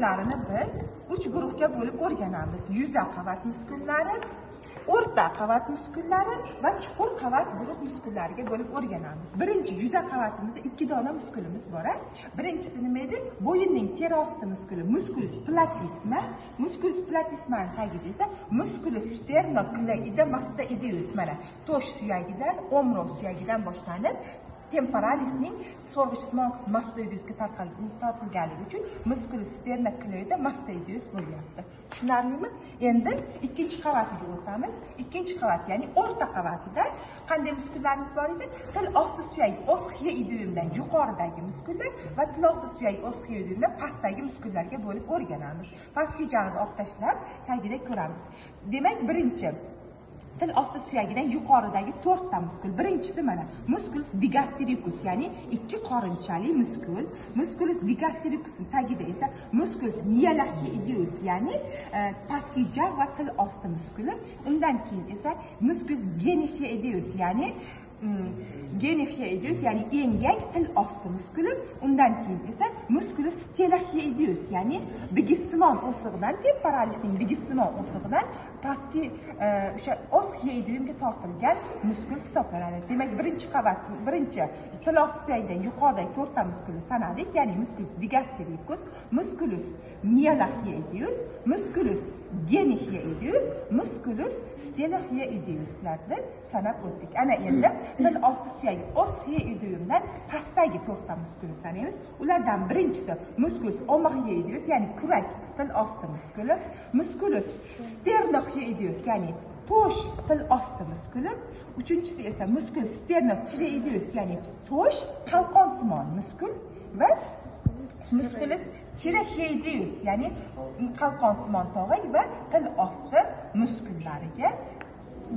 muskullarini biz 3 guruhga bo'lib o'rganamiz. Yuza qavat muskullari, o'rta qavat muskullari va chuqur qavat guruh muskullariga bo'lib o'rganamiz. Birinchi yuza qavatimizda 2 dona muskulimiz bor. Birinchisi nima edi? Bo'yinning teri osti muskuli, musculus platysma. Musculus platysmaning tagida esa musculus sternocleidomastoideus, mana tosh suyagidan, omro suyagidan boshlanib temporalisning so'rg'ichsimon qismi mastoideusga tortilganligi uchun musculus sternocleidomastoideus bo'lyapti. Tushunarlimi? Endi ikkinchi qavatiga o'tamiz. Ikkinchi qavat, ya'ni o'rta qavatida qanday muskullarimiz bor edi? Til osti suyagi oschioideumdan yuqoridagi muskullar va til osti suyagi oschioideumdan pastdagi muskullarga bo'lib o'rganamiz. Pastki jag'ini olib tashlab, tagida ko'ramiz. Demak, birinchi til osti suyagidan yuqoridagi 4 ta muskul. Birinchisi mana musculus digastricus, ya'ni ikki qorinchali muskul. Musculus digastricusning tagida esa musculus myelacioideus, ya'ni pastki jag' va til osti muskuli. Undan keyin esa musculus genechioideus, ya'ni ya'ni engak til osti muskuli. Undan keyin esa musculus stenochioideus, ya'ni bigissimon o'sig'idan, temporalisning bigissimon o'sig'idan pastki o'sha oschioideumga tortilgan muskul hisoblanadi. Demak, birinchi qavat, birinchi til osti suyagidan yuqoridagi 4 ta muskulni sanadik, ya'ni musculus digastricus, musculus myelacioideus, musculus genechioideus, musculus stenochioideuslarni sanab o'tdik. Ana endi til osti suyagi oschioideumdan pastdagi 4 ta muskulni sanaymiz. Ulardan birinchisi musculus omochioideus, ya'ni kurak til osti muskuli, musculus sternochioideus, ya'ni tosh til osti muskuli, uchinchisi esa musculus sternotireoideus, ya'ni tosh qalqonsimon muskul va musculus tireoideus, ya'ni qalqonsimon tog'ak va til osti muskullariga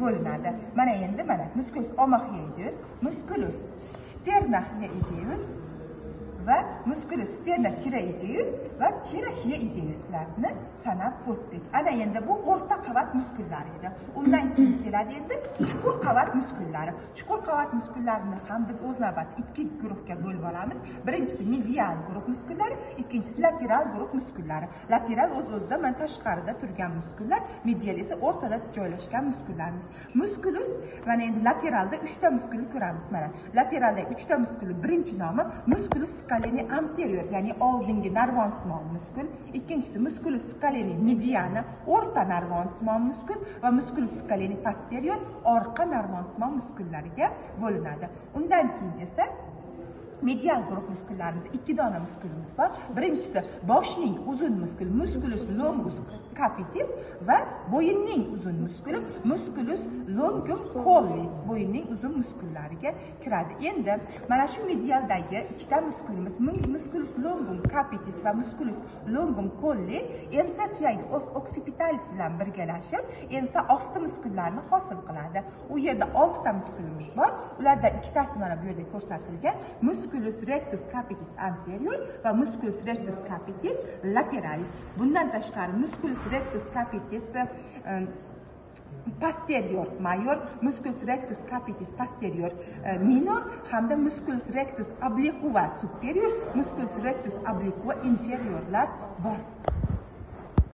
bo'linadi. Mana endi mana musculus omochioideus, musculus sternochioideus va musculus sternotireoideus va tireoideuslarni sanab o'tdik. Ana endi bu o'rta qavat muskullari edi. Undan keyin keladi endi chuqur qavat muskullari. Chuqur qavat muskullarini ham biz o'z navbatida 2 guruhga bo'lib olamiz. Birinchisi medial guruh muskullari, ikkinchisi lateral guruh muskullari. Lateral o'z-o'zidan mana tashqarida turgan muskullar, medial esa o'rtada joylashgan muskullarimiz. Musculus, mana endi lateralda 3 ta muskulni ko'ramiz. Mana lateralda 3 ta muskulning birinchi nomi musculus scaleni anterior, ya'ni oldingi narvonsimon muskul. Ikkinchisi musculus scaleni mediana, o'rta narvonsimon muskul va musculus scaleni posterior, orqa narvonsimon muskullariga bo'linadi. Undan keyin esa medial guruh muskullarimiz 2 dona muskulimiz bor. Birinchisi boshning uzun muskul, musculus longus capitis va bo'yinning uzun muskuli, musculus longum colli, bo'yinning uzun muskullariga kiradi. Endi mana shu medialdagi 2 ta muskulimiz, musculus longum capitis va musculus longum colli ensa suyagi occipitalis bilan birgalashib, ensa osti muskullarini hosil qiladi. U yerda 6 ta muskulimiz bor. Ulardan 2 tasi mana bu yerda ko'rsatilgan. Musculus rectus capitis anterior va musculus rectus capitis lateralis. Bundan tashqari musculus rectus capitis posterior major, musculus rectus capitis posterior minor hamda musculus rectus obliqua superior, musculus rectus obliqua inferiorlar bor.